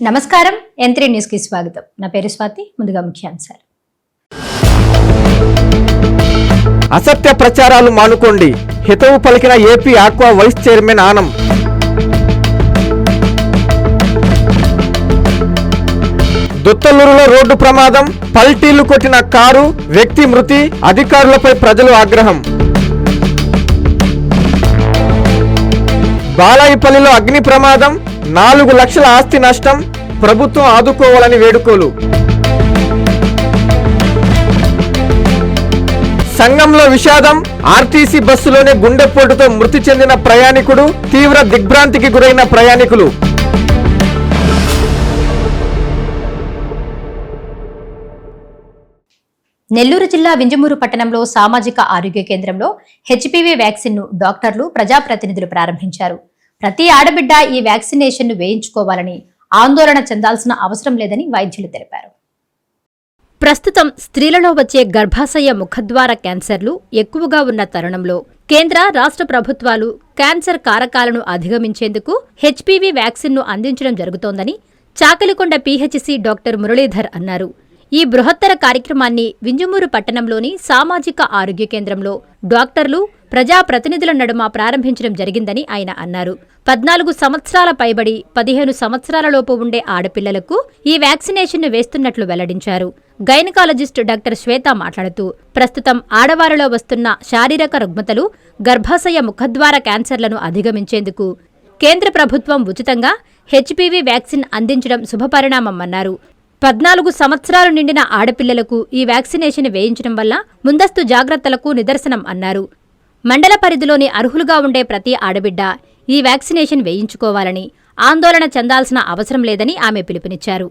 నమస్కారం N3 news కి స్వాగతం. నా పేరు స్వాతి. ముందుగా ముఖ్యాంశాలు. అసత్య ప్రచారాలు మానుకోండి. హితవు పలికిన AP aqua vice chairman Anam. దుత్తలూరులో రోడ్డు ప్రమాదం, పల్టీలు కొట్టిన కారు, వ్యక్తి మృతి, అధికారులపై ప్రజలు ఆగ్రహం. బాలాయిపల్లిలో అగ్ని ప్రమాదం, 4 లక్షల ఆస్తి నష్టం, ప్రభుత్వం ఆదుకోవాలని వేడుకోలు. సంఘంలో విషాదం, ఆర్టీసీ బస్సులోనే గుండెపోటుతో మృతి చెందిన ప్రయాణికుడు, తీవ్ర దిగ్భ్రాంతికి గురైన ప్రయాణికులు. నెల్లూరు జిల్లా వింజమూరు పట్టణంలో సామాజిక ఆరోగ్య కేంద్రంలో హెచ్పివి వ్యాక్సిన్ ను డాక్టర్లు, ప్రజాప్రతినిధులు ప్రారంభించారు. ప్రతి ఆడబిడ్డ ఈ వ్యాక్సినేషన్ ను వేయించుకోవాలని, ఆందోళన చెందాల్సిన అవసరం లేదని వైద్యులు తెలిపారు. ప్రస్తుతం స్త్రీలలో వచ్చే గర్భాశయ ముఖద్వార క్యాన్సర్లు ఎక్కువగా ఉన్న తరుణంలో కేంద్ర, రాష్ట్ర ప్రభుత్వాలు క్యాన్సర్ కారకాలను అధిగమించేందుకు హెచ్పివి వ్యాక్సిన్ ను అందించడం జరుగుతోందని చాకలికొండ పిహెచ్సి డాక్టర్ మురళీధర్ అన్నారు. ఈ బృహత్తర కార్యక్రమాన్ని వింజమూరు పట్టణంలోని సామాజిక ఆరోగ్య కేంద్రంలో డాక్టర్లు, ప్రజాప్రతినిధుల నడుమ ప్రారంభించడం జరిగిందని ఆయన అన్నారు. 14 సంవత్సరాల పైబడి 15 సంవత్సరాలలోపు ఉండే ఆడపిల్లలకు ఈ వ్యాక్సినేషన్ ను వేస్తున్నట్లు వెల్లడించారు. గైనకాలజిస్ట్ డాక్టర్ శ్వేత మాట్లాడుతూ, ప్రస్తుతం ఆడవారిలో వస్తున్న శారీరక రుగ్మతలు, గర్భాశయ ముఖద్వార క్యాన్సర్లను అధిగమించేందుకు కేంద్ర ప్రభుత్వం ఉచితంగా హెచ్పివి వ్యాక్సిన్ అందించడం శుభపరిణామమన్నారు. 14 సంవత్సరాలు నిండిన ఆడపిల్లలకు ఈ వ్యాక్సినేషన్ వేయించడం వల్ల ముందస్తు జాగ్రత్తలకు నిదర్శనం అన్నారు. మండల పరిధిలోని అర్హులుగా ఉండే ప్రతి ఆడబిడ్డ ఈ వ్యాక్సినేషన్ వేయించుకోవాలని, ఆందోళన చెందాల్సిన అవసరం లేదని ఆమె పిలుపునిచ్చారు.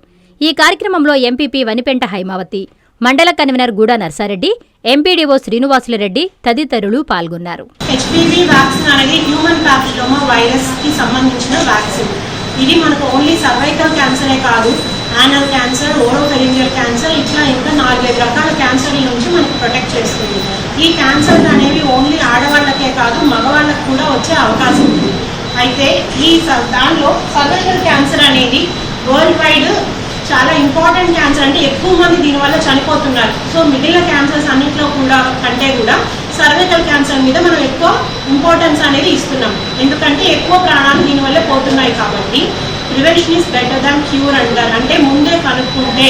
ఈ కార్యక్రమంలో ఎంపీపీ వనిపెంట హైమావతి, మండల కన్వీనర్ గూడా నర్సారెడ్డి, ఎంపీడీఓ శ్రీనివాసులరెడ్డి తదితరులు పాల్గొన్నారు. హెచ్పివి వ్యాక్సిన్ అనేది హ్యూమన్ పాప్సిలోమా వైరస్ కి సంబంధించిన వ్యాక్సిన్. ఇది మనకు ఓన్లీ సర్వైకల్ క్యాన్సరే కాదు, యానల్ క్యాన్సర్, ఓరోఫెరింజియల్ క్యాన్సర్, ఇట్లా ఇంకా 4-5 రకాల క్యాన్సర్ల నుంచి మనకు ప్రొటెక్ట్ చేస్తుంది. ఈ క్యాన్సర్ అనేవి ఓన్లీ ఆడవాళ్ళకే కాదు, మగవాళ్ళకు కూడా వచ్చే అవకాశం ఉంది. అయితే దానిలో సర్వైకల్ క్యాన్సర్ అనేది వరల్డ్ వైడ్ చాలా ఇంపార్టెంట్ క్యాన్సర్, అంటే ఎక్కువ మంది దీనివల్ల చనిపోతున్నారు. సో మిగిలిన క్యాన్సర్స్ అన్నింటిలో కంటే కూడా సర్వైకల్ క్యాన్సర్ మీద మనం ఎక్కువ ఇంపార్టెన్స్ అనేది ఇస్తున్నాం. ఎందుకంటే ఎక్కువ ప్రాణాలు దీనివల్ల పోతున్నాయి కాబట్టి. Prevention is better than cure అంటారు. అంటే ముందే కనుక్కుంటే,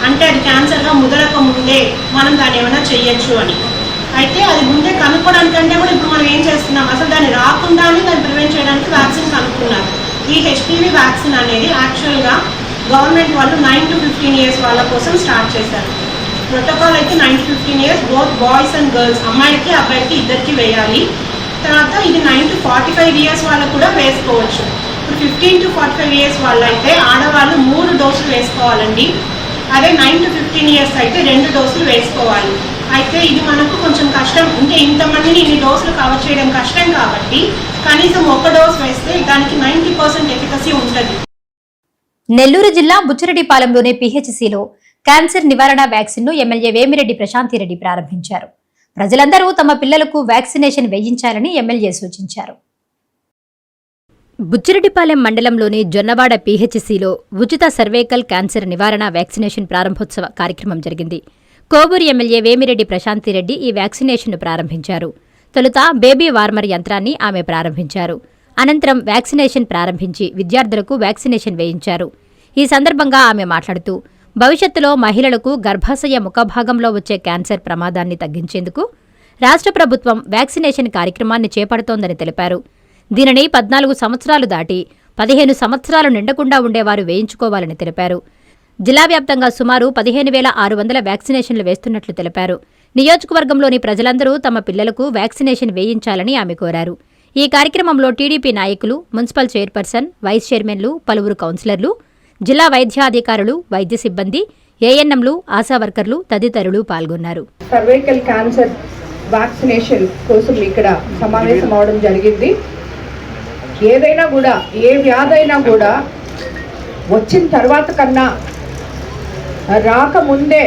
అంటే అది క్యాన్సర్గా ముదరక ముందే మనం దాన్ని ఏమైనా చెయ్యొచ్చు అని. అయితే అది ముందే కనుక్కోవడానికంటే కూడా ఇప్పుడు మనం ఏం చేస్తున్నాం, అసలు దాన్ని రాకుండానే దాన్ని ప్రివెంట్ చేయడానికి వ్యాక్సిన్ కనుక్కున్నారు. ఈ హెచ్పివి వ్యాక్సిన్ అనేది యాక్చువల్గా గవర్నమెంట్ వాళ్ళు 9 to 15 years వాళ్ళ కోసం స్టార్ట్ చేశారు. ప్రోటోకాల్ అయితే 9 to 15 years both boys and girls, అమ్మాయిలకి అబ్బాయిలకి ఇద్దరికి వేయాలి. తర్వాత ఇది 9 to 45 years వాళ్ళకు కూడా వేసుకోవచ్చు. ఇప్పుడు 15 to 45 years వాళ్ళు అయితే ఆడవాళ్ళు 3 డోసులు వేసుకోవాలండి. అదే 9 to 15 years అయితే 2 డోసులు వేసుకోవాలి. అయితే ఇది మనకు కొంచెం కష్టం, అంటే ఇంతమందిని ఇన్ని డోసులు కవర్ చేయడం కష్టం కాబట్టి కనీసం 1 డోస్ వేస్తే దానికి 90% ఎఫికసీ ఉంటుంది. నెల్లూరు జిల్లా బుచ్చిరెడ్డిపాలెంలోని పిహెచ్సిలో క్యాన్సర్ నివారణ వ్యాక్సిన్ ను ఎమ్మెల్యే వేమిరెడ్డి ప్రశాంతిరెడ్డి ప్రారంభించారు. ప్రజలందరూ తమ పిల్లలకు వ్యాక్సినేషన్ వేయించాలని ఎమ్మెల్యే సూచించారు. బుచ్చిరెడ్డిపాలెం మండలంలోని జొన్నవాడ పిహెచ్సిలో ఉచిత సర్వైకల్ క్యాన్సర్ నివారణ వ్యాక్సినేషన్ ప్రారంభోత్సవ కార్యక్రమం జరిగింది. కోవూరు ఎమ్మెల్యే వేమిరెడ్డి ప్రశాంతిరెడ్డి ఈ వ్యాక్సినేషన్ ను ప్రారంభించారు. తొలుత బేబీ వార్మర్ యంత్రాన్ని ఆమె ప్రారంభించారు. అనంతరం వ్యాక్సినేషన్ ప్రారంభించి విద్యార్థులకు వ్యాక్సినేషన్ వేయించారు. ఈ సందర్భంగా ఆమె మాట్లాడుతూ, భవిష్యత్తులో మహిళలకు గర్భాశయ ముఖభాగంలో వచ్చే క్యాన్సర్ ప్రమాదాన్ని తగ్గించేందుకు రాష్ట్ర ప్రభుత్వం వ్యాక్సినేషన్ కార్యక్రమాన్ని చేపడుతోందని తెలిపారు. దీనిని 14 సంవత్సరాలు దాటి 15 సంవత్సరాలు నిండకుండా ఉండేవారు వేయించుకోవాలని తెలిపారు. జిల్లా వ్యాప్తంగా సుమారు 15,600 వ్యాక్సినేషన్లు వేస్తున్నట్లు తెలిపారు. నియోజకవర్గంలోని ప్రజలందరూ తమ పిల్లలకు వ్యాక్సినేషన్ వేయించాలని ఆమె కోరారు. ఈ కార్యక్రమంలో టీడీపీ నాయకులు, మున్సిపల్ చైర్పర్సన్, వైస్ చైర్మన్లు, పలువురు కౌన్సిలర్లు, జిల్లా వైద్యాధికారులు, వైద్య సిబ్బంది, ఏఎన్ఎంలు, ఆశా వర్కర్లు తదితరులు పాల్గొన్నారు. సర్వైకల్ క్యాన్సర్ వ్యాక్సినేషన్ కోసం ఇక్కడ సమావేశం అవడం జరిగింది. ఏదైనా కూడా, ఏ వ్యాధైనా కూడా వచ్చిన తర్వాత కన్నా రాకముందే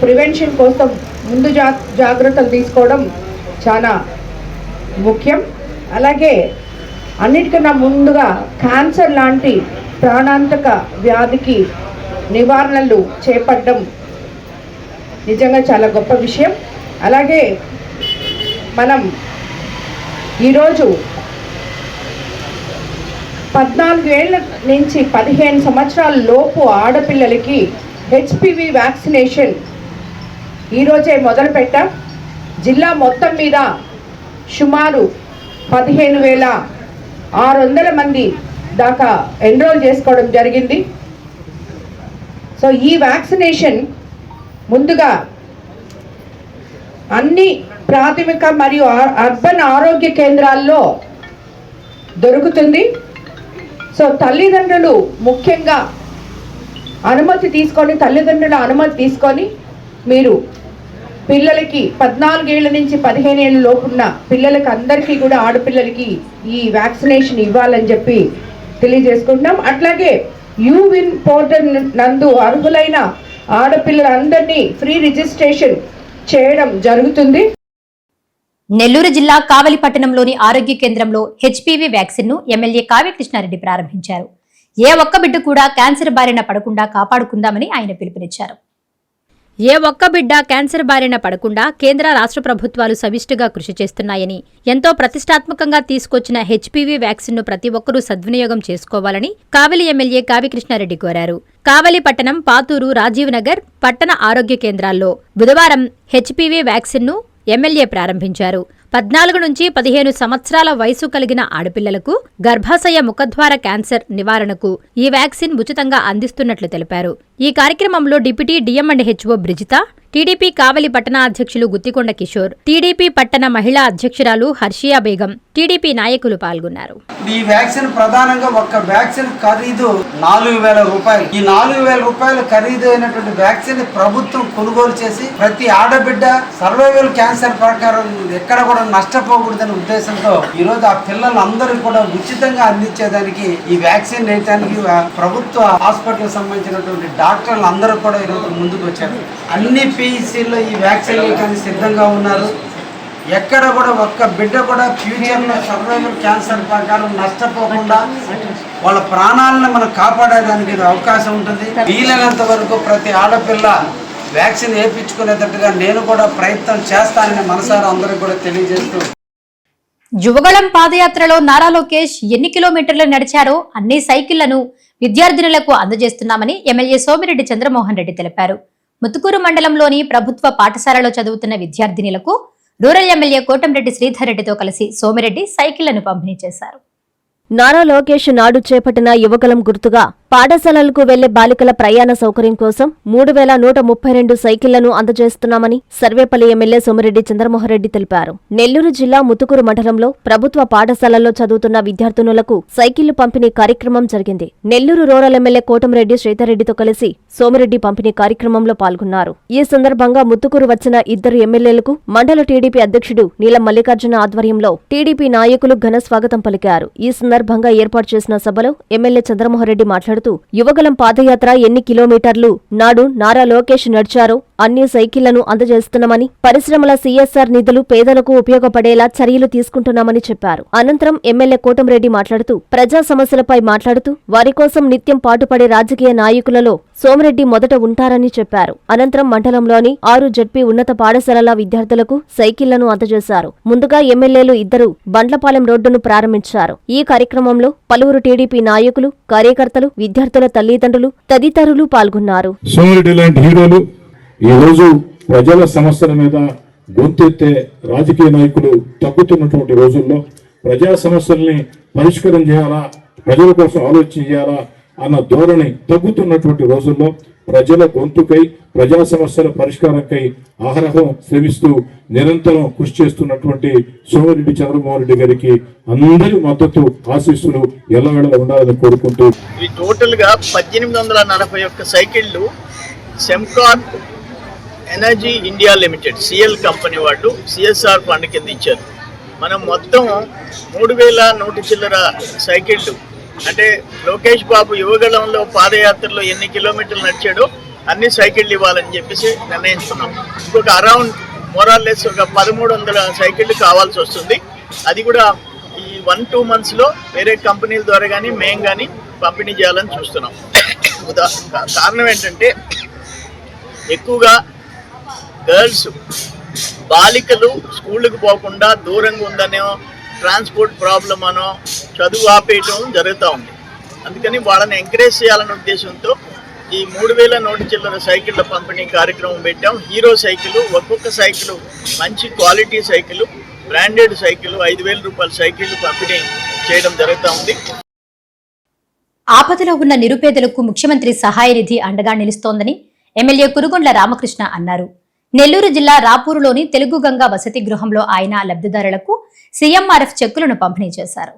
ప్రివెన్షన్ కోసం ముందు జాగ్రత్తలు తీసుకోవడం చాలా ముఖ్యం. అలాగే అన్నిటికన్నా ముందుగా క్యాన్సర్ లాంటి ప్రాణాంతక వ్యాధికి నివారణలు చేపట్టడం నిజంగా చాలా గొప్ప విషయం. అలాగే మనం ఈరోజు 14 ఏళ్ల నుంచి 15 సంవత్సరాల లోపు ఆడపిల్లలకి హెచ్పివి వ్యాక్సినేషన్ ఈరోజే మొదలుపెట్టాం. జిల్లా మొత్తం మీద సుమారు 15,600 మంది దాకా ఎన్రోల్ చేసుకోవడం జరిగింది. సో ఈ వ్యాక్సినేషన్ ముందుగా అన్ని ప్రాథమిక మరియు అర్బన్ ఆరోగ్య కేంద్రాల్లో దొరుకుతుంది. సో తల్లిదండ్రులు ముఖ్యంగా తల్లిదండ్రుల అనుమతి తీసుకొని మీరు పిల్లలకి 14 ఏళ్ల నుంచి 15 ఏళ్ళ లోపున్న పిల్లలకి అందరికీ కూడా ఆడపిల్లలకి ఈ వ్యాక్సినేషన్ ఇవ్వాలని చెప్పి తెలియజేసుకుంటున్నాం. అట్లాగే యూవిన్ పోర్టల్ నందు అర్హులైన ఆడపిల్లలందరినీ ఫ్రీ రిజిస్ట్రేషన్ చేయడం జరుగుతుంది. నెల్లూరు జిల్లా కావలి పట్టణంలోని ఆరోగ్య కేంద్రంలో హెచ్పివి వ్యాక్సిన్ ను ఎమ్మెల్యే కావ్య కృష్ణారెడ్డి ప్రారంభించారు. ఏ ఒక్క బిడ్డ కూడా క్యాన్సర్ బారిన పడకుండా కాపాడుకుందామని ఆయన పిలుపునిచ్చారు. ఏ ఒక్క బిడ్డ క్యాన్సర్ బారిన పడకుండా కేంద్ర రాష్ట్ర ప్రభుత్వాలు సమిష్టిగా కృషి చేస్తున్నాయని, ఎంతో ప్రతిష్టాత్మకంగా తీసుకొచ్చిన హెచ్పివి వ్యాక్సిన్ ను ప్రతి ఒక్కరూ సద్వినియోగం చేసుకోవాలని కావలి ఎమ్మెల్యే కావ్య కృష్ణారెడ్డి కోరారు. కావలి పట్టణం, పాతూరు, రాజీవ్ నగర్ పట్టణ ఆరోగ్య కేంద్రాల్లో బుధవారం హెచ్పివి వ్యాక్సిన్ ను ఎమ్మెల్యే ప్రారంభించారు. 14 నుంచి 15 సంవత్సరాల వయసు కలిగిన ఆడపిల్లలకు గర్భాశయ ముఖద్వార క్యాన్సర్ నివారణకు ఈ వ్యాక్సిన్ ఉచితంగా అందిస్తున్నట్లు తెలిపారు. ఈ కార్యక్రమంలో డిప్యూటీ డిఎం&హెచ్ఓ బ్రిజిత, టీడీపీ కావలి పట్టణ అధ్యక్షులు గుత్తికొండ కిషోర్, టీడీపీ పట్టణ మహిళా అధ్యక్షురాలు హర్షియా బేగం, టీడీపీ నాయకులు పాల్గొన్నారు. ఈ వ్యాక్సిన్ ప్రధానంగా ఒక్క వ్యాక్సిన్ ఖరీదు 4,000 రూపాయలు. ఈ 4,000 రూపాయలు ఖరీదు అయినటువంటి వ్యాక్సిన్ ప్రభుత్వం కొనుగోలు చేసి ప్రతి ఆడబిడ్డ సర్వైవల్ క్యాన్సర్ ప్రకారం ఎక్కడ కూడా నష్టపోకూడదనే ఉద్దేశంతో ఈ రోజు ఆ పిల్లలందరూ కూడా ఉచితంగా అందించేదానికి ఈ వ్యాక్సిన్ వేయడానికి ప్రభుత్వ హాస్పిటల్ సంబంధించినటువంటి డాక్టర్లు అందరూ కూడా ఈరోజు ముందుకు వచ్చారు. అన్ని పిఈసీల్లో ఈ వ్యాక్సిన్ వేయడానికి సిద్ధంగా ఉన్నారు. ఎక్కడ కూడా ఒక్క బిడ్డ కూడా ఫ్యూచర్లో సర్వైవల్ క్యాన్సర్ ప్రకారం నష్టపోకుండా వాళ్ళ ప్రాణాలను మనం కాపాడేదానికి అవకాశం ఉంటుంది. వీలైనంత వరకు ప్రతి ఆడపిల్ల వ్యాక్సిన్ వేయించుకునేటట్టుగా నేను కూడా ప్రయత్నం చేస్తానని మనసారా అందరూ కూడా తెలియజేస్తూ, యువగళం పాదయాత్రలో నారా లోకేష్ ఎన్ని కిలోమీటర్లు నడిచారో అన్ని సైకిళ్లను విద్యార్థినులకు అందజేస్తున్నామని ఎమ్మెల్యే సోమిరెడ్డి చంద్రమోహన్ రెడ్డి తెలిపారు. ముత్తుకూరు మండలంలోని ప్రభుత్వ పాఠశాలలో చదువుతున్న విద్యార్థినులకు రూరల్ ఎమ్మెల్యే కోటంరెడ్డి శ్రీధర్ రెడ్డితో కలిసి సోమిరెడ్డి సైకిళ్లను పంపిణీ చేశారు. నారా లోకేష్ నాడు చేపట్టిన యువగలం గుర్తుగా పాఠశాలలకు వెళ్లే బాలికల ప్రయాణ సౌకర్యం కోసం 3,132 సైకిళ్లను అందజేస్తున్నామని సర్వేపల్లి ఎమ్మెల్యే సోమిరెడ్డి చంద్రమోహన్రెడ్డి తెలిపారు. నెల్లూరు జిల్లా ముత్తుకూరు మండలంలో ప్రభుత్వ పాఠశాలల్లో చదువుతున్న విద్యార్థినులకు సైకిళ్లు పంపిణీ కార్యక్రమం జరిగింది. నెల్లూరు రూరల్ ఎమ్మెల్యే కోటంరెడ్డి శ్రీధర్రెడ్డితో కలిసి సోమిరెడ్డి పంపిణీ కార్యక్రమంలో పాల్గొన్నారు. ఈ సందర్భంగా ముత్తుకూరు వచ్చిన ఇద్దరు ఎమ్మెల్యేలకు మండల టీడీపీ అధ్యక్షుడు నీలం మల్లికార్జున ఆధ్వర్యంలో టీడీపీ నాయకులు ఘన స్వాగతం పలికారు. ఈ సందర్భంగా ఏర్పాటు చేసిన సభలో ఎమ్మెల్యే చంద్రమోహన్రెడ్డి మాట్లాడుతూ, యువగలం పాదయాత్ర ఎన్ని కిలోమీటర్లు నాడు నారా లోకేష్ నడిచారో అన్ని సైకిళ్లను అందజేస్తున్నామని, పరిశ్రమల సీఎస్ఆర్ నిధులు పేదలకు ఉపయోగపడేలా చర్యలు తీసుకుంటున్నామని చెప్పారు. అనంతరం ఎమ్మెల్యే కోటంరెడ్డి మాట్లాడుతూ, ప్రజా సమస్యలపై మాట్లాడుతూ వారి కోసం నిత్యం పాటుపడే రాజకీయ నాయకులలో సోమిరెడ్డి మొదట ఉంటారని చెప్పారు. అనంతరం మండలంలోని 6 జడ్పీ ఉన్నత పాఠశాలల విద్యార్థులకు సైకిళ్లను అందజేశారు. ముందుగా ఎమ్మెల్యేలు ఇద్దరు బండ్లపాలెం రోడ్డును ప్రారంభించారు. ఈ కార్యక్రమంలో పలువురు టీడీపీ నాయకులు, కార్యకర్తలు, విద్యార్థుల తల్లిదండ్రులు తదితరులు పాల్గొన్నారు. ఈ రోజు ప్రజల సమస్యల మీద గొంతెత్తే రాజకీయ నాయకులు తగ్గుతున్నటువంటి రోజుల్లో ప్రజా సమస్యల్ని పరిష్కారం చేయాలా, ప్రజల కోసం ఆలోచన చేయాలా అన్న ధోరణి తగ్గుతున్నటువంటి రోజుల్లో ప్రజల గొంతుకై, ప్రజా సమస్యల పరిష్కారంకై ఆహరహం శ్రమిస్తూ నిరంతరం కృషి చేస్తున్నటువంటి సోమిరెడ్డి చంద్రమోహన్ రెడ్డి గారికి అందరి మద్దతు, ఆశీస్సులు ఎల్లవేళలా ఉండాలని కోరుకుంటూ, ఈ టోటల్ గా 1841 సైకిళ్లు Sembcorp energy India limited CL company వాళ్ళు సిఎస్ఆర్ ఫండ్ కింద ఇచ్చారు. మనం మొత్తం 3,100 చిల్లర సైకిళ్ళు, అంటే లోకేష్ బాబు యువగళంలో పాదయాత్రలో ఎన్ని కిలోమీటర్లు నడిచాడో అన్ని సైకిళ్ళు ఇవ్వాలని చెప్పేసి నిర్ణయించుకున్నాం. ఇంకొక అరౌండ్ మోరాల్లెస్ ఒక 1,300 సైకిళ్ళు కావాల్సి వస్తుంది. అది కూడా ఈ 1-2 మంత్స్లో వేరే కంపెనీల ద్వారా కానీ మేము కానీ పంపిణీ చేయాలని చూస్తున్నాం. కారణం ఏంటంటే ఎక్కువగా గర్ల్స్ బాలికలు స్కూళ్ళకి పోకుండా దూరంగా ఉందనో ట్రాన్స్పోర్ట్ ప్రాబ్లం అనో చదువు ఆపేయటం జరుగుతూ ఉంది. అందుకని వాళ్ళని ఎంకరేజ్ చేయాలనే ఉద్దేశంతో ఈ 3,100 చిల్లర సైకిళ్ళ పంపిణీ కార్యక్రమం పెట్టాం. హీరో సైకిల్, ఒక్కొక్క సైకిల్ మంచి క్వాలిటీ సైకిల్, బ్రాండెడ్ సైకిల్, 5,000 రూపాయల సైకిల్ పంపిణీ చేయడం జరుగుతూ ఉంది. ఆపదలో ఉన్న నిరుపేదలకు ముఖ్యమంత్రి సహాయ నిధి అండగా నిలుస్తోందని ఎమ్మెల్యే కురుగొండ్ల రామకృష్ణ అన్నారు. నెల్లూరు జిల్లా రాపూరులోని తెలుగు గంగా వసతి గృహంలో ఆయన లబ్ధిదారులకు సీఎంఆర్ఎఫ్ చెక్కులను పంపిణీ చేశారు.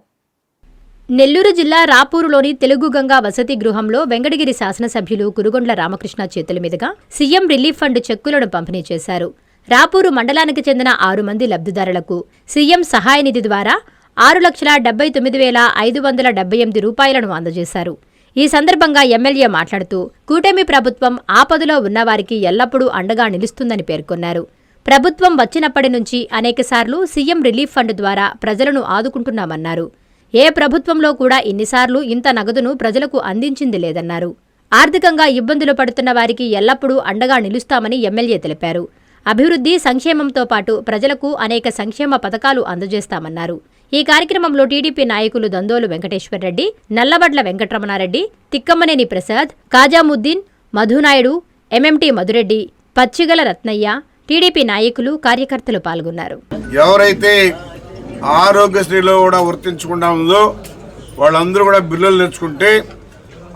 నెల్లూరు జిల్లా రాపూరులోని తెలుగు గంగా వసతి గృహంలో వెంకటగిరి శాసనసభ్యులు కురుగొండ్ల రామకృష్ణ చేతుల మీదుగా సీఎం రిలీఫ్ ఫండ్ చెక్కులను పంపిణీ చేశారు. రాపూరు మండలానికి చెందిన 6 మంది లబ్ధిదారులకు సీఎం సహాయ నిధి ద్వారా 6,79,578 రూపాయలను అందజేశారు. ఈ సందర్భంగా ఎమ్మెల్యే మాట్లాడుతూ కూటమి ప్రభుత్వం ఆపదలో ఉన్నవారికి ఎల్లప్పుడూ అండగా నిలుస్తుందని పేర్కొన్నారు. ప్రభుత్వం వచ్చినప్పటి నుంచి అనేకసార్లు సీఎం రిలీఫ్ ఫండ్ ద్వారా ప్రజలను ఆదుకుంటున్నామన్నారు. ఏ ప్రభుత్వంలో కూడా ఇన్నిసార్లు ఇంత నగదును ప్రజలకు అందించింది లేదన్నారు. ఆర్థికంగా ఇబ్బందులు పడుతున్న వారికి ఎల్లప్పుడూ అండగా నిలుస్తామని ఎమ్మెల్యే తెలిపారు. అభివృద్ధి, సంక్షేమంతో పాటు ప్రజలకు అనేక సంక్షేమ పథకాలు అందజేస్తామన్నారు. ఈ కార్యక్రమంలో టీడీపీ నాయకులు దందోలు వెంకటేశ్వర్రెడ్డి, నల్లబడ్ల వెంకటరమణారెడ్డి, తిక్కమ్మనేని ప్రసాద్, కాజాముద్దీన్, మధునాయుడు, ఎంఎంటీ మధురెడ్డి, పచ్చిగల రత్నయ్య, టీడీపీ నాయకులు, కార్యకర్తలు పాల్గొన్నారు. ఎవరైతే ఆరోగ్యశ్రీలో కూడా వర్తించకుండా ఉందో వాళ్ళందరూ కూడా బిల్లులు తెచ్చుకుంటే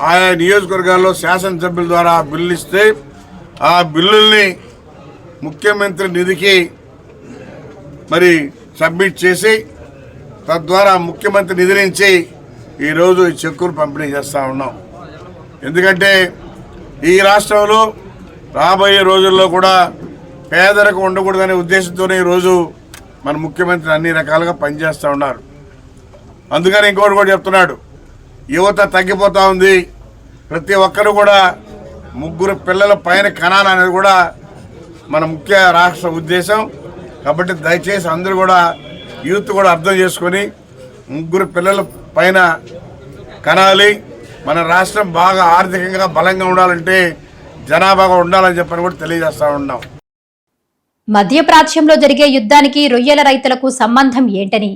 ఆయా నియోజకవర్గాల్లో శాసనసభ్యుల ద్వారా బిల్లు ఇస్తే ఆ బిల్లుల్ని ముఖ్యమంత్రి నిధికి మరి సబ్మిట్ చేసి తద్వారా ముఖ్యమంత్రి నిధి నుంచి ఈరోజు ఈ చెక్కులు పంపిణీ చేస్తూ ఉన్నాం. ఎందుకంటే ఈ రాష్ట్రంలో రాబోయే రోజుల్లో కూడా పేదరికం ఉండకూడదనే ఉద్దేశంతోనే ఈరోజు మన ముఖ్యమంత్రి అన్ని రకాలుగా పనిచేస్తూ ఉన్నారు. అందుకని ఇంకోటి కూడా చెప్తున్నాడు, యువత తగ్గిపోతూ ఉంది, ప్రతి ఒక్కరు కూడా 3 పిల్లల పైన కనాలనేది కూడా మన ముఖ్య రాష్ట్ర ఉద్దేశం. కాబట్టి దయచేసి అందరూ కూడా యూత్ కూడా అర్థం చేసుకొని 3 పిల్లల పైన కనాలి. మన రాష్ట్రం బాగా ఆర్థికంగా బలంగా ఉండాలంటే జనాభాగా ఉండాలని చెప్పని కూడా తెలియజేస్తూ ఉన్నాం. మధ్యప్రాచ్యంలో జరిగే యుద్ధానికి రొయ్యల రైతులకు సంబంధం ఏంటని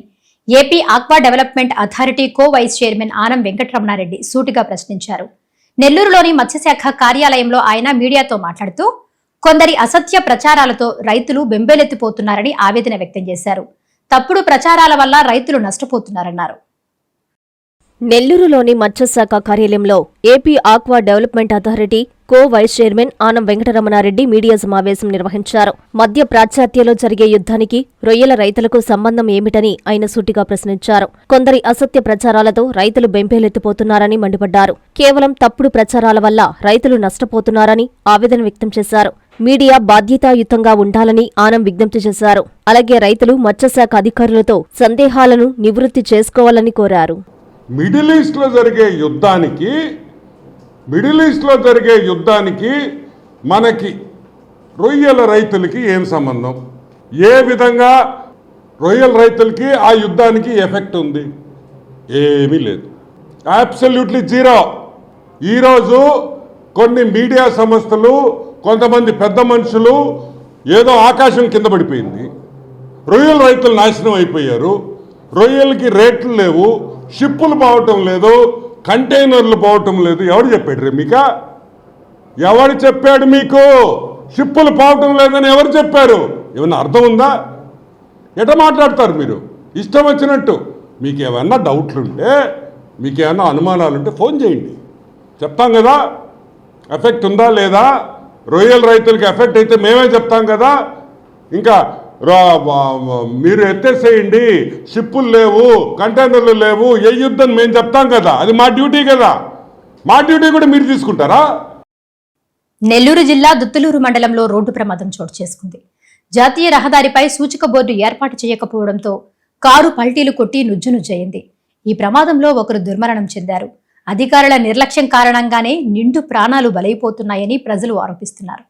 AP aqua development authority co vice chairman Anam Venkataramana Reddy సూటిగా ప్రశ్నించారు. నెల్లూరులోని మత్స్యశాఖ కార్యాలయంలో ఆయన మీడియాతో మాట్లాడుతూ కొందరి అసత్య ప్రచారాలతో రైతులు బెంబేలెత్తిపోతున్నారని ఆవేదన వ్యక్తం చేశారు. తప్పుడు ప్రచారాల వల్ల రైతులు నష్టపోతున్నారన్నారు. నెల్లూరులోని మత్స్యశాఖ కార్యాలయంలో AP aqua development authority co vice chairman Anam Venkataramanareddy media సమావేశం నిర్వహించారు. మధ్య ప్రాచ్యాత్యలో జరిగే యుద్ధానికి రొయ్యల రైతులకు సంబంధం ఏమిటని ఆయన సూటిగా ప్రశ్నించారు. కొందరి అసత్య ప్రచారాలతో రైతులు బెంపేలెత్తిపోతున్నారని మండిపడ్డారు. కేవలం తప్పుడు ప్రచారాల వల్ల రైతులు నష్టపోతున్నారని ఆవేదన వ్యక్తం చేశారు. మీడియా బాధ్యతాయుతంగా ఉండాలని ఆనం విజ్ఞప్తి చేశారు. అలాగే రైతులు మత్స్యశాఖ అధికారులతో సందేహాలను నివృత్తి చేసుకోవాలని కోరారు. మిడిల్ ఈస్ట్లో జరిగే యుద్ధానికి మనకి రొయ్యల రైతులకి ఏం సంబంధం? ఏ విధంగా రొయ్యల రైతులకి ఆ యుద్ధానికి ఎఫెక్ట్ ఉంది? ఏమీ లేదు, అబ్సల్యూట్లీ జీరో. ఈరోజు కొన్ని మీడియా సంస్థలు, కొంతమంది పెద్ద మనుషులు ఏదో ఆకాశం కింద పడిపోయింది, రొయ్యల రైతులు నాశనం అయిపోయారు, రొయ్యలకి రేట్లు లేవు, షిప్పులు పోవటం లేదు, కంటైనర్లు పోవటం లేదు. ఎవడు చెప్పాడు రే మీక? ఎవడు చెప్పాడు మీకు షిప్పులు పోవటం లేదని? ఎవరు చెప్పారు? ఏమన్నా అర్థం ఉందా? ఎట మాట్లాడతారు మీరు ఇష్టం వచ్చినట్టు? మీకు ఏమన్నా డౌట్లుంటే, మీకు ఏమన్నా అనుమానాలుంటే ఫోన్ చేయండి, చెప్తాం కదా. ఎఫెక్ట్ ఉందా లేదా? రొయ్యల రైతులకి ఎఫెక్ట్ అయితే మేమే చెప్తాం కదా. ఇంకా మీరు ఎత్తేసేయండి, షిప్పులు లేవు, కంటైనర్లు లేవు, ఏ యుద్ధం మేము చెప్తాం కదా. అది మా డ్యూటీ కదా. మా డ్యూటీ కూడా మీరు తీసుకుంటారా? నెల్లూరు జిల్లా దుత్తులూరు మండలంలో రోడ్డు ప్రమాదం చోటు చేసుకుంది. జాతీయ రహదారిపై సూచిక బోర్డు ఏర్పాటు చేయకపోవడంతో కారు పల్టీలు కొట్టి నుజ్జునుజ్జయింది. ఈ ప్రమాదంలో ఒకరు దుర్మరణం చెందారు. అధికారుల నిర్లక్ష్యం కారణంగానే నిండు ప్రాణాలు బలైపోతున్నాయని ప్రజలు ఆరోపిస్తున్నారు.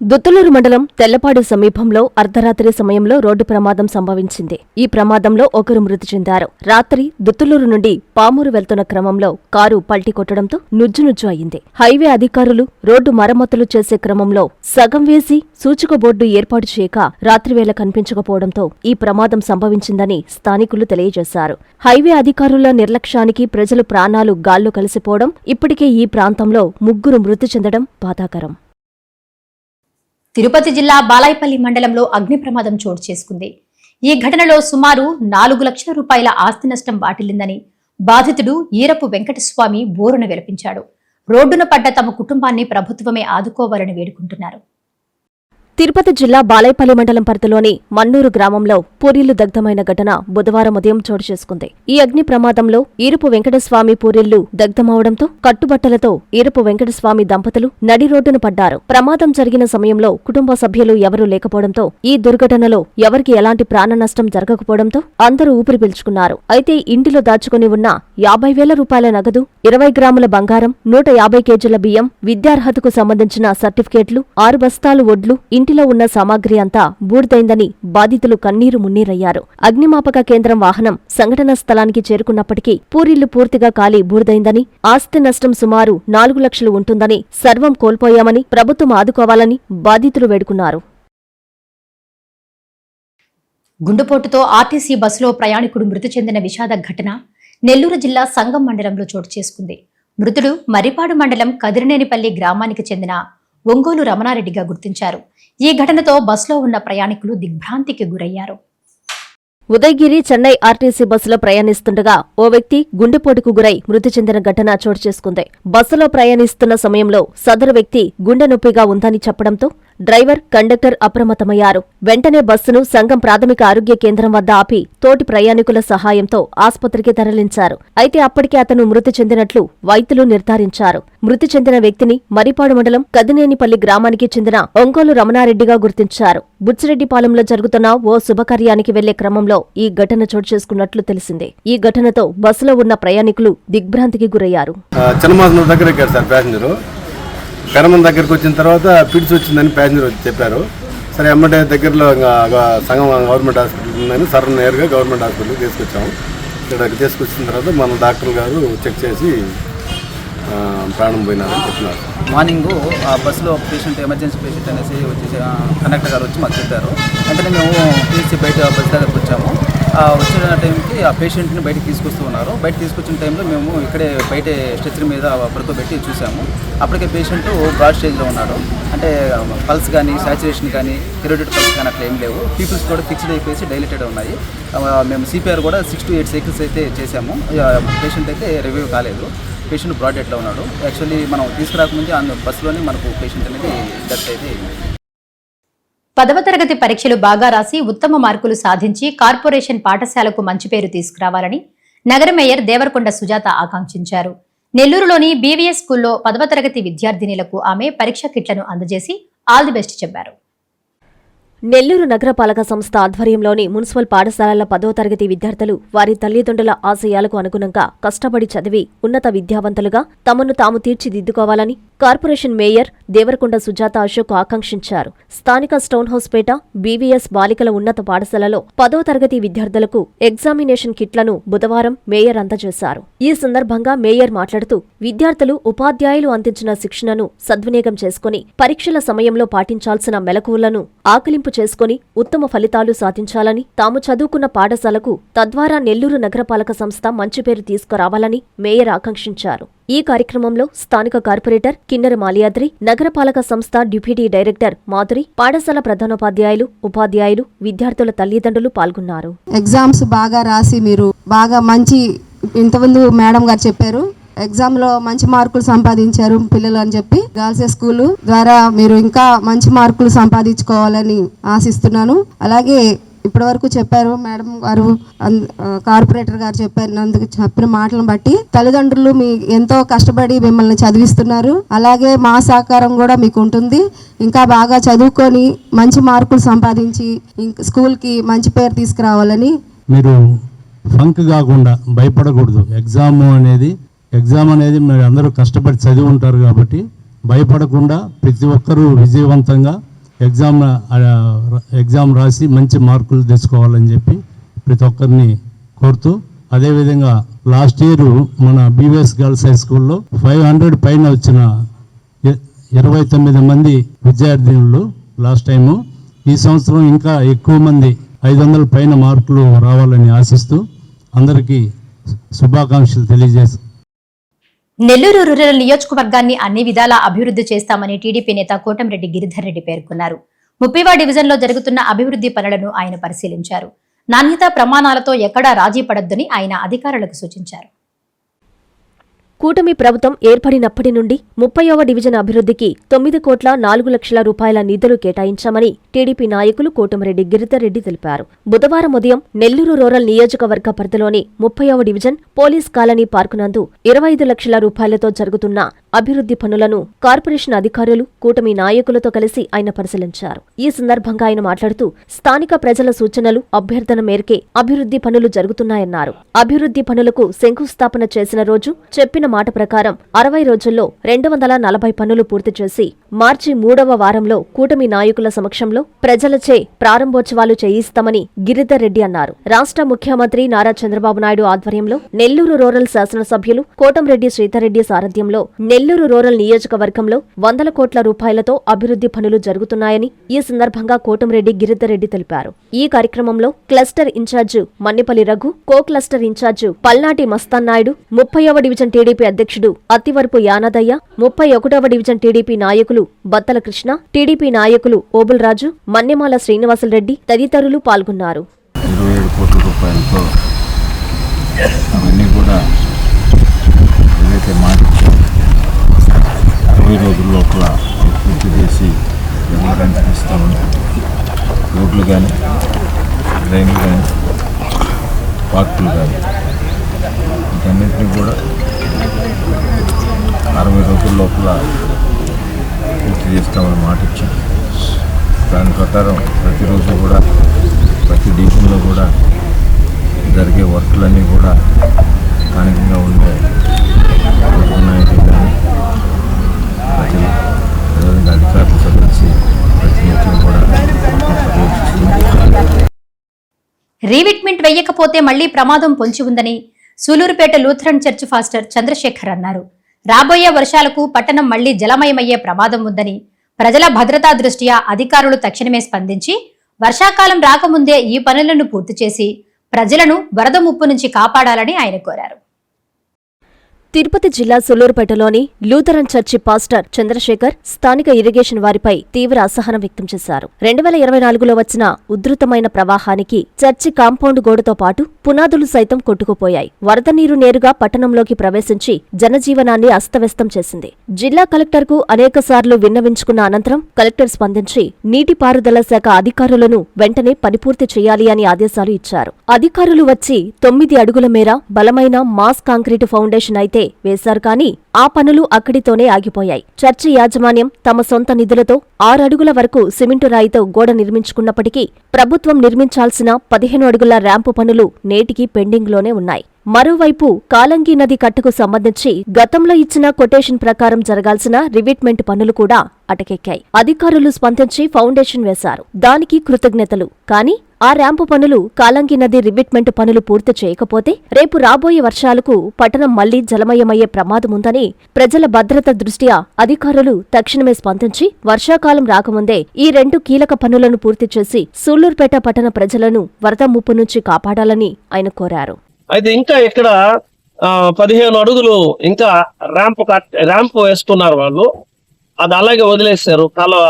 దుత్తులూరు మండలం తెల్లపాడు సమీపంలో అర్ధరాత్రి సమయంలో రోడ్డు ప్రమాదం సంభవించింది. ఈ ప్రమాదంలో ఒకరు మృతి చెందారు. రాత్రి దుత్తులూరు నుండి పామూరు వెళ్తున్న క్రమంలో కారు పల్టీ కొట్టడంతో నుజ్జునుజ్జు అయింది. హైవే అధికారులు రోడ్డు మరమ్మతులు చేసే క్రమంలో సగం వేసి సూచిక బోర్డు ఏర్పాటు చేయక రాత్రివేళ కనిపించకపోవడంతో ఈ ప్రమాదం సంభవించిందని స్థానికులు తెలియజేశారు. హైవే అధికారుల నిర్లక్ష్యానికి ప్రజలు ప్రాణాలు గాల్లో కలిసిపోవడం, ఇప్పటికే ఈ ప్రాంతంలో 3 మృతి చెందడం బాధాకరం. తిరుపతి జిల్లా బాలాయపల్లి మండలంలో అగ్ని ప్రమాదం చోటు చేసుకుంది. ఈ ఘటనలో సుమారు 4 లక్షల రూపాయల ఆస్తి నష్టం వాటిల్లిందని బాధితుడు ఈరపు వెంకటస్వామి బోరున విలపించాడు. రోడ్డున పడ్డ తమ కుటుంబాన్ని ప్రభుత్వమే ఆదుకోవాలని వేడుకుంటున్నారు. తిరుపతి జిల్లా బాలాయపల్లి మండలం పరిధిలోని మన్నూరు గ్రామంలో పూరీళ్లు దగ్ధమైన ఘటన బుధవారం ఉదయం చోటు చేసుకుంది. ఈ అగ్ని ప్రమాదంలో ఈరపు వెంకటస్వామి పూరీళ్లు దగ్ధమవడంతో కట్టుబట్టలతో ఈరపు వెంకటస్వామి దంపతులు నడి రోడ్డున పడ్డారు. ప్రమాదం జరిగిన సమయంలో కుటుంబ సభ్యులు ఎవరూ లేకపోవడంతో ఈ దుర్ఘటనలో ఎవరికి ఎలాంటి ప్రాణ నష్టం జరగకపోవడంతో అందరూ ఊపిరి పీల్చుకున్నారు. అయితే ఇంటిలో దాచుకుని ఉన్న 50,000 రూపాయల నగదు, 20 గ్రాముల బంగారం, 150 కేజీల బియ్యం, విద్యార్హతకు సంబంధించిన సర్టిఫికేట్లు, 6 బస్తాలు వడ్లు, ఇంటిలో ఉన్న సామాగ్రి అంతా బూడిదైందని బాధితులు కన్నీరు మున్నీరయ్యారు. అగ్నిమాపక కేంద్రం వాహనం సంఘటనా స్థలానికి చేరుకున్నప్పటికీ పూరిళ్లు పూర్తిగా కాలి బూడిదైందని, ఆస్తి నష్టం సుమారు 4 లక్షలు ఉంటుందని, సర్వం కోల్పోయామని ప్రభుత్వం ఆదుకోవాలని బాధితులు వేడుకున్నారు. గుండెపోటుతో ఆర్టీసీ బస్సులో ప్రయాణికుడు మృతి చెందిన విషాద ఘటన నెల్లూరు జిల్లా సంగం మండలంలో చోటు చేసుకుంది. మృతుడు మర్రిపాడు మండలం కదిరినేనిపల్లి గ్రామానికి చెందిన ఒంగోలు రమణారెడ్డిగా గుర్తించారు. ఈ ఘటనతో బస్సులో ఉన్న ప్రయాణికులు దిగ్భ్రాంతికి గురయ్యారు. ఉదయగిరి చెన్నై ఆర్టీసీ బస్సులో ప్రయాణిస్తుండగా ఓ వ్యక్తి గుండెపోటుకు గురై మృతి చెందిన ఘటన చోటు చేసుకుంది. బస్సులో ప్రయాణిస్తున్న సమయంలో సదరు వ్యక్తి గుండె నొప్పిగా ఉందని చెప్పడంతో డ్రైవర్, కండక్టర్ అప్రమత్తమయ్యారు. వెంటనే బస్సును సంగం ప్రాథమిక ఆరోగ్య కేంద్రం వద్ద ఆపి తోటి ప్రయాణికుల సహాయంతో ఆస్పత్రికి తరలించారు. అయితే అప్పటికే అతను మృతి చెందినట్లు వైద్యులు నిర్ధారించారు. మృతి చెందిన వ్యక్తిని మర్రిపాడు మండలం కదినేనిపల్లి గ్రామానికి చెందిన ఒంగోలు రమణారెడ్డిగా గుర్తించారు. బుచ్చిరెడ్డిపాలెంలో జరుగుతున్న ఓ శుభకార్యానికి వెళ్లే క్రమంలో ఈ ఘటన చోటు చేసుకున్నట్లు తెలిసింది. ఈ ఘటనతో బస్సులో ఉన్న ప్రయాణికులు దిగ్భ్రాంతికి గురయ్యారు. కరమన్ దగ్గరకు వచ్చిన తర్వాత పిడిచి వచ్చిందని ప్యాసింజర్ వచ్చి చెప్పారు. సరే ఎమ్మటే దగ్గరలో సంగం గవర్నమెంట్ హాస్పిటల్ ఉందని సర్ నేరుగా గవర్నమెంట్ హాస్పిటల్కి తీసుకొచ్చాము. ఇక్కడికి తీసుకొచ్చిన తర్వాత మన డాక్టర్ గారు చెక్ చేసి ప్రాణం పోయినారని చెప్తున్నారు. మార్నింగ్ ఆ బస్సులో ఒక పేషెంట్, ఎమర్జెన్సీ పేషెంట్ అనేసి వచ్చేసి కండక్టర్ గారు వచ్చి మాకు చెప్పారు. వెంటనే మేము తీసి బయట బస్ దగ్గరకు వచ్చాము. వచ్చిన టైంకి ఆ పేషెంట్ని బయటకు తీసుకొస్తూ ఉన్నారు. బయట తీసుకొచ్చిన టైంలో మేము ఇక్కడే బయట స్ట్రెచర్ మీద పడుకోబెట్టి చూసాము. అప్పటికే పేషెంట్ బ్రాడ్ స్టేజ్లో ఉన్నాడు. అంటే పల్స్ కానీ, సాచురేషన్ కానీ, థిరోయిడ్ పల్స్ కానీ అట్లా ఏం లేవు. పీపుల్స్ కూడా ఫిక్స్డ్ అయిపోయి డైలేటెడ్ ఉన్నాయి. మేము సిపిఆర్ కూడా 6 to 8 సైకిల్స్ అయితే చేసాము. పేషెంట్ అయితే రివ్యూ కాలేదు. పేషెంట్ బ్రాడ్ డెత్లో ఉన్నాడు. యాక్చువల్లీ మనం తీసుకురాకముందే బస్సులోనే మనకు పేషెంట్ అనేది డెత్ అయితే. 10వ తరగతి పరీక్షలు బాగా రాసి ఉత్తమ మార్కులు సాధించి కార్పొరేషన్ పాఠశాలకు మంచి పేరు తీసుకురావాలని నగర మేయర్ దేవరకొండ సుజాత ఆకాంక్షించారు. నెల్లూరులోని బీవీఎస్ స్కూల్లో 10వ తరగతి విద్యార్థినులకు ఆమె పరీక్ష కిట్లను అందజేసి ఆల్ ది బెస్ట్ చెప్పారు. నెల్లూరు నగరపాలక సంస్థ ఆధ్వర్యంలోని మున్సిపల్ పాఠశాలల 10వ తరగతి విద్యార్థులు వారి తల్లిదండ్రుల ఆశయాలకు అనుగుణంగా కష్టపడి చదివి ఉన్నత విద్యావంతులుగా తమను తాము తీర్చిదిద్దుకోవాలని కార్పొరేషన్ మేయర్ దేవరకొండ సుజాత అశోక్ ఆకాంక్షించారు. స్థానిక స్టోన్ హౌస్పేట బీవీఎస్ బాలికల ఉన్నత పాఠశాలలో 10వ తరగతి విద్యార్థులకు ఎగ్జామినేషన్ కిట్లను బుధవారం మేయర్ అందజేశారు. ఈ సందర్భంగా మేయర్ మాట్లాడుతూ విద్యార్థులు ఉపాధ్యాయులు అందించిన శిక్షణను సద్వినియోగం చేసుకుని పరీక్షల సమయంలో పాటించాల్సిన మెలకువలను ఆకలింపు చేసుకుని ఉత్తమ ఫలితాలు సాధించాలని, తాము చదువుకున్న పాఠశాలకు తద్వారా నెల్లూరు నగరపాలక సంస్థ మంచి పేరు తీసుకురావాలని మేయర్ ఆకాంక్షించారు. ఈ కార్యక్రమంలో స్థానిక కార్పొరేటర్ కిన్నెర మాలియాద్రి, నగరపాలక సంస్థ డిప్యూటీ డైరెక్టర్ మాధురి, పాఠశాల ప్రధానోపాధ్యాయులు, ఉపాధ్యాయులు, విద్యార్థుల తల్లిదండ్రులు పాల్గొన్నారు. ఎగ్జామ్స్ బాగా రాసి మీరు బాగా మంచి, ఇంతకుముందు మేడం గారు చెప్పారు, ఎగ్జామ్లో మంచి మార్కులు సంపాదించారు పిల్లలు అని చెప్పి గర్ల్స్ స్కూల్ ద్వారా మీరు ఇంకా మంచి మార్కులు సంపాదించుకోవాలని ఆశిస్తున్నాను. అలాగే ఇప్పటి వరకు చెప్పారు మేడం గారు, కార్పొరేటర్ గారు చెప్పిన మాటలను బట్టి తల్లిదండ్రులు మీ ఎంతో కష్టపడి మిమ్మల్ని చదివిస్తున్నారు. అలాగే మా సహకారం కూడా మీకు ఉంటుంది. ఇంకా బాగా చదువుకొని మంచి మార్కులు సంపాదించి స్కూల్కి మంచి పేరు తీసుకురావాలని. మీరు ఫంక్ కాకుండా భయపడకూడదు. ఎగ్జామ్ అనేది మీరు అందరూ కష్టపడి చదివి ఉంటారు కాబట్టి భయపడకుండా ప్రతి ఒక్కరూ విజయవంతంగా ఎగ్జామ్ రాసి మంచి మార్కులు తెచ్చుకోవాలని చెప్పి ప్రతి ఒక్కరిని కోరుతూ, అదేవిధంగా లాస్ట్ ఇయర్ మన బీవీఎస్ గర్ల్స్ హై స్కూల్లో 500 పైన వచ్చిన 29 మంది విద్యార్థినులు లాస్ట్ టైము. ఈ సంవత్సరం ఇంకా ఎక్కువ మంది 500 పైన మార్కులు రావాలని ఆశిస్తూ అందరికీ శుభాకాంక్షలు తెలియజేస్తాను. నెల్లూరు రూరల్ నియోజకవర్గాన్ని అన్ని విధాలా అభివృద్ధి చేస్తామని టీడీపీ నేత కోటంరెడ్డి గిరిధర్ రెడ్డి పేర్కొన్నారు. 30వ డివిజన్లో జరుగుతున్న అభివృద్ధి పనులను ఆయన పరిశీలించారు. నాణ్యతా ప్రమాణాలతో ఎక్కడా రాజీ పడొద్దని ఆయన అధికారులకు సూచించారు. కూటమి ప్రభుత్వం ఏర్పడినప్పటి నుండి 30వ డివిజన్ అభివృద్ధికి 9,04 లక్షల రూపాయల నిధులు కేటాయించామని టీడీపీ నాయకులు కోటమిరెడ్డి గిరిధర్ రెడ్డి తెలిపారు. బుధవారం ఉదయం నెల్లూరు రూరల్ నియోజకవర్గ పరిధిలోని 30వ డివిజన్ పోలీస్ కాలనీ పార్కు నందు 25 లక్షల రూపాయలతో జరుగుతున్న అభివృద్ధి పనులను కార్పొరేషన్ అధికారులు కూటమి నాయకులతో కలిసి ఆయన పరిశీలించారు. ఈ సందర్భంగా ఆయన మాట్లాడుతూ స్థానిక ప్రజల సూచనలు, అభ్యర్థన మేరకే అభివృద్ధి పనులు జరుగుతున్నాయన్నారు. అభివృద్ధి పనులకు శంకుస్థాపన చేసిన రోజు చెప్పిన మాట ప్రకారం 60 రోజుల్లో 240 పనులు పూర్తి చేసి మార్చి 3వ వారంలో కూటమి నాయకుల సమక్షంలో ప్రజలచే ప్రారంభోత్సవాలు చేయిస్తామని గిరిధర్ రెడ్డి అన్నారు. రాష్ట్ర ముఖ్యమంత్రి నారా చంద్రబాబు నాయుడు ఆధ్వర్యంలో నెల్లూరు రూరల్ శాసనసభ్యులు కోటంరెడ్డి శ్రీధర్రెడ్డి సారథ్యంలో నెల్లూరు రూరల్ నియోజకవర్గంలో 100 కోట్ల రూపాయలతో అభివృద్ధి పనులు జరుగుతున్నాయని ఈ సందర్భంగా కోటంరెడ్డి గిరిధర్ రెడ్డి తెలిపారు. ఈ కార్యక్రమంలో cluster in charge Mannipalli Raghu, co cluster in charge Palnati Mastannaidu, 30వ division TDP అధ్యక్షుడు అత్తివరపు యానదయ్య, 31వ డివిజన్ టీడీపీ నాయకులు బత్తల కృష్ణ, టీడీపీ నాయకులు ఓబుల్రాజు, మన్నెమాల శ్రీనివాసులరెడ్డి తదితరులు పాల్గొన్నారు. 27 కోట్ల రూపాయలతో అవన్నీ కూడా ఏదైతే మాటిచ్చాం 60 రోజుల లోపల పూర్తి చేసి వెళ్ళడానికి ఇస్తామని, రోడ్లు కానీ, డ్రైన్లు కానీ, పార్కులు కానీ వీటన్నిటిని కూడా 60 రోజుల లోపల పూర్తి చేస్తామని మాట ఇచ్చాం. దాని ప్రకారం ప్రతిరోజు కూడా ప్రతి డివిజన్లో కూడా జరిగే వర్క్లన్నీ కూడా స్థానికంగా ఉండే నాయకులు కానీ ప్రజలు అదేవిధంగా అధికారులతో కలిసి ప్రతినిత్యం కూడా రీవిట్మెంట్ వెయ్యకపోతే మళ్లీ ప్రమాదం పొంచి ఉందని Sullurpeta Lutheran church pastor Chandrasekhar అన్నారు. రాబోయే వర్షాలకు పట్టణం మళ్లీ జలమయమయ్యే ప్రమాదం ఉందని, ప్రజల భద్రతా దృష్ట్యా అధికారులు తక్షణమే స్పందించి వర్షాకాలం రాకముందే ఈ పనులను పూర్తి చేసి ప్రజలను వరద ముప్పు నుంచి కాపాడాలని ఆయన కోరారు. తిరుపతి జిల్లా సూలూరుపేటలోని లూథరన్ చర్చి పాస్టర్ చంద్రశేఖర్ స్థానిక ఇరిగేషన్ వారిపై తీవ్ర అసహనం వ్యక్తం చేశారు. 2024లో వచ్చిన ఉధృతమైన ప్రవాహానికి చర్చి కాంపౌండ్ గోడతో పాటు పునాదులు సైతం కొట్టుకుపోయాయి. వరద నీరు నేరుగా పట్టణంలోకి ప్రవేశించి జనజీవనాన్ని అస్తవ్యస్తం చేసింది. జిల్లా కలెక్టర్కు అనేకసార్లు విన్నవించుకున్న అనంతరం కలెక్టర్ స్పందించి నీటిపారుదల శాఖ అధికారులను వెంటనే పనిపూర్తి చేయాలి అని ఆదేశాలు ఇచ్చారు. అధికారులు వచ్చి 9 అడుగుల మేర బలమైన మాస్ కాంక్రీటు ఫౌండేషన్ అయితే వేశారు, కానీ ఆ పనులు అక్కడితోనే ఆగిపోయాయి. చర్చి యాజమాన్యం తమ సొంత నిధులతో 6 అడుగుల వరకు సిమెంటు రాయితో గోడ నిర్మించుకున్నప్పటికీ ప్రభుత్వం నిర్మించాల్సిన 15 అడుగుల ర్యాంపు పనులు నేటికి పెండింగ్లోనే ఉన్నాయి. మరోవైపు కాలంగి నది కట్టుకు సంబంధించి గతంలో ఇచ్చిన కొటేషన్ ప్రకారం జరగాల్సిన రివిట్మెంట్ పనులు కూడా అటకెక్కాయి. అధికారులు స్పందించి ఫౌండేషన్ వేశారు, దానికి కృతజ్ఞతలు. కానీ ఆ ర్యాంపు పనులు, కాలంగి నది రివిట్మెంట్ పనులు పూర్తి చేయకపోతే రేపు రాబోయే వర్షాలకు పట్టణం మళ్లీ జలమయమయ్యే ప్రమాదముందని ప్రజల భద్రత దృష్ట్యా అధికారులు తక్షణమే స్పందించి వర్షాకాలం రాకముందే ఈ 2 కీలక పనులను పూర్తి చేసి సూళ్లూరుపేట పట్టణ ప్రజలను వరద ముప్పు నుంచి కాపాడాలని ఆయన కోరారు. అయితే ఇంకా ఇక్కడ 15 అడుగులు ఇంకా ర్యాంప్ వేసుకున్నారు వాళ్ళు. అది అలాగే వదిలేశారు కాలువ,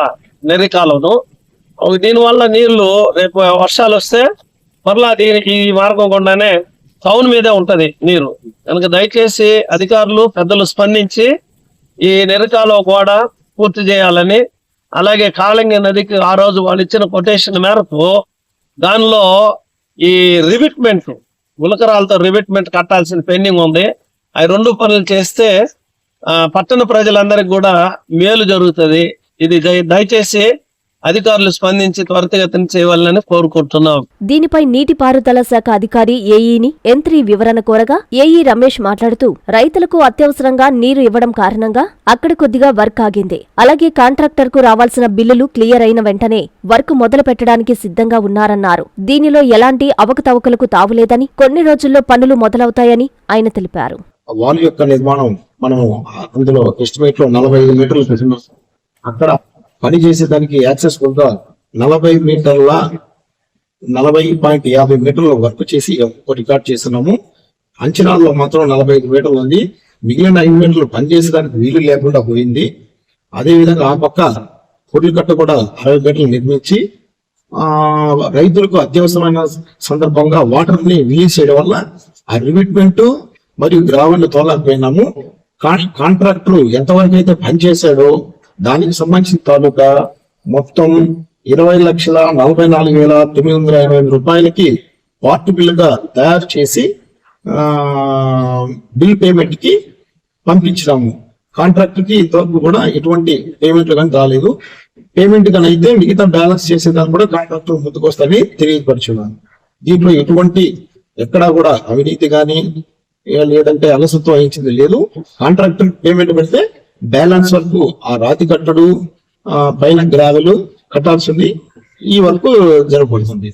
నెర్రి కాలువను. దీనివల్ల నీళ్లు రేపు వర్షాలు వస్తే మరలా దీనికి ఈ మార్గం గుండానే టౌన్ మీదే ఉంటది నీరు కనుక దయచేసి అధికారులు పెద్దలు స్పందించి ఈ నెర్రి కాలువ గోడ పూర్తి చేయాలని, అలాగే కాళంగి నదికి ఆ రోజు వాళ్ళు ఇచ్చిన కొటేషన్ మేరకు దానిలో ఈ రివిట్మెంట్, గులకరాలతో రివిట్మెంట్ కట్టాల్సిన పెండింగ్ ఉంది. అవి 2 పనులు చేస్తే పట్టణ ప్రజలందరికీ కూడా మేలు జరుగుతుంది. ఇది దయచేసి అధికారులు స్పందించి త్వరితగతిన చేయవాలని కోరుకుంటున్నాం. దీనిపై నీటిపారుదల శాఖ అధికారి ఏఈని M3 వివరణ కోరగా ఏఈ రమేష్ మాట్లాడుతూ రైతులకు అత్యవసరంగా నీరు ఇవ్వడం కారణంగా అక్కడ కొద్దిగా వర్క్ ఆగింది. అలాగే కాంట్రాక్టర్ కు రావాల్సిన బిల్లులు క్లియర్ అయిన వెంటనే వర్క్ మొదలు పెట్టడానికి సిద్ధంగా ఉన్నారన్నారు. దీనిలో ఎలాంటి అవకతవకలకు తావులేదని, కొన్ని రోజుల్లో పనులు మొదలవుతాయని ఆయన తెలిపారు. వాల్ యొక్క నిర్మాణం మనం అందులో ఎస్టిమేట్ లో 45 మీటర్లు పెట్టినాం. అక్కడ పని చేసేదానికి యాక్సెస్ కూడా 40 మీటర్ల 40.50 మీటర్ల వర్క్ చేసి రికార్డ్ చేస్తున్నాము. అంచనాల్లో మాత్రం 45 మీటర్లు ఉంది. మిగిలిన 5 మీటర్లు పనిచేసేదానికి వీలు లేకుండా పోయింది. అదేవిధంగా ఆ పక్క పొడి కట్ట కూడా 60 మీటర్లు నిర్మించి రైతులకు అత్యవసరమైన సందర్భంగా వాటర్ ని రిలీజ్ చేయడం వల్ల ఆ రిమిట్మెంట్ మరియు గ్రావెల్ తోలకపోయినాము. కాంట్రాక్టర్ ఎంతవరకు అయితే పనిచేశాడో దానికి సంబంధించిన తాలూకా మొత్తం 20,44,985 రూపాయలకి పార్ట్ బిల్ గా తయారు చేసి బిల్ పేమెంట్ కి పంపించినాము. కాంట్రాక్టర్ కి ఇంతవరకు కూడా ఎటువంటి పేమెంట్లు కానీ రాలేదు. పేమెంట్ కానీ అయితే మిగతా బ్యాలెన్స్ చేసేదాన్ని కూడా కాంట్రాక్టర్ ముందుకొస్తారని తెలియపరుచున్నాను. దీంట్లో ఎటువంటి ఎక్కడా కూడా అవినీతి కానీ లేదంటే అలసత్వం వహించింది లేదు. కాంట్రాక్టర్ పేమెంట్ పెడితే బ్యాలెన్స్ వరకు ఆ రాతి కట్టడు పైన గ్రావెలు కట్టాల్సింది ఈ వరకు జరగబడుతుంది.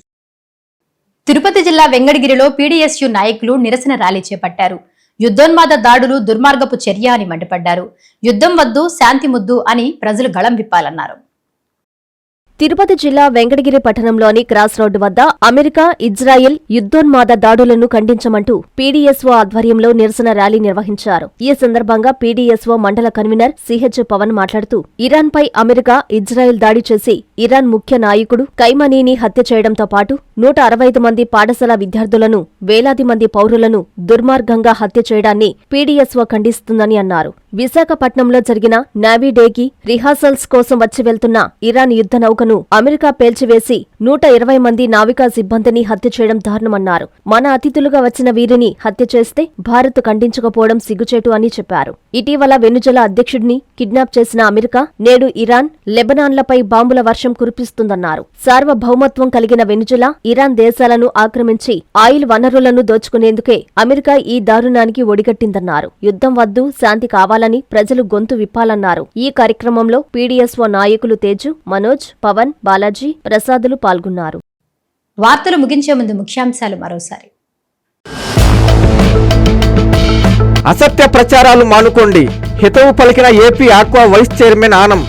తిరుపతి జిల్లా వెంగడగిరిలో పీడీఎస్యూ నాయకులు నిరసన ర్యాలీ చేపట్టారు. యుద్ధోన్మాద దాడులు దుర్మార్గపు చర్య అని మండిపడ్డారు. యుద్ధం వద్దు, శాంతి ముద్దు అని ప్రజలు గళం విప్పాలన్నారు. తిరుపతి జిల్లా వెంకటగిరి పట్టణంలోని క్రాస్ రోడ్డు వద్ద అమెరికా, ఇజ్రాయెల్ యుద్ధోన్మాద దాడులను ఖండించమంటూ పీడీఎస్ఓ ఆధ్వర్యంలో నిరసన ర్యాలీ నిర్వహించారు. ఈ సందర్భంగా పీడీఎస్ఓ మండల కన్వీనర్ సిహెచ్ పవన్ మాట్లాడుతూ ఇరాన్ పై అమెరికా, ఇజ్రాయెల్ దాడి చేసి ఇరాన్ ముఖ్య నాయకుడు ఖైమనీని హత్య చేయడంతో పాటు 165 మంది పాఠశాల విద్యార్థులను, వేలాది మంది పౌరులను దుర్మార్గంగా హత్య చేయడాన్ని పీడీఎస్ఓ ఖండిస్తుందని అన్నారు. విశాఖపట్నంలో జరిగిన నేవీ డేకి రిహార్సల్స్ కోసం వచ్చి వెళ్తున్న ఇరాన్ యుద్ధ నౌకను అమెరికా పేల్చివేసి 120 మంది నావికా సిబ్బందిని హత్య చేయడం దారుణమన్నారు. మన అతిథులుగా వచ్చిన వీరిని హత్య చేస్తే భారత్ ఖండించకపోవడం సిగ్గుచేటు అని చెప్పారు. ఇటీవల వెనుజులా అధ్యక్షుడిని కిడ్నాప్ చేసిన అమెరికా నేడు ఇరాన్, లెబనాన్లపై బాంబుల వర్షం కురిపిస్తుందన్నారు. సార్వభౌమత్వం కలిగిన వెనుజులా, ఇరాన్ దేశాలను ఆక్రమించి ఆయిల్ వనరులను దోచుకునేందుకే అమెరికా ఈ దారుణానికి ఒడిగట్టిందన్నారు. యుద్ధం వద్దు, శాంతి కావాలని ప్రజలు గొంతు విప్పాలన్నారు. ఈ కార్యక్రమంలో పీడీఎస్ఓ నాయకులు తేజు, మనోజ్, పవన్, బాలాజీ, ప్రసాదులు పాల్గొన్నారు. వార్తలు ముగించే ముందు ముఖ్యాంశాలు మరోసారి. అసత్య ప్రచారాలు మానుకోండి, హితవు పలికిన AP aqua vice chairman Anam.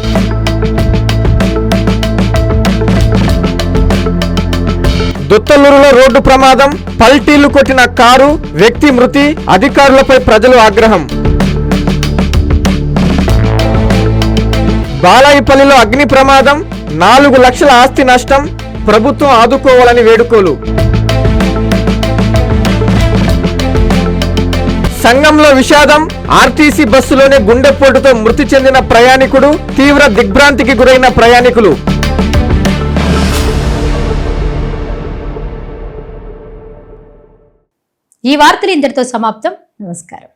దుత్తలూరులో రోడ్డు ప్రమాదం, పల్టీలు కొట్టిన కారు, వ్యక్తి మృతి, అధికారులపై ప్రజలు ఆగ్రహం. బాలాయిపల్లిలో అగ్ని ప్రమాదం, 4 లక్షల ఆస్తి నష్టం, ప్రభుత్వం ఆదుకోవాలని వేడుకోలు. సంఘంలో విషాదం, ఆర్టీసీ బస్సులోనే గుండెపోటుతో మృతి చెందిన ప్రయాణికుడు, తీవ్ర దిగ్భ్రాంతికి గురైన ప్రయాణికులు. ఈ వార్తలు ఇంతటితో సమాప్తం. నమస్కారం.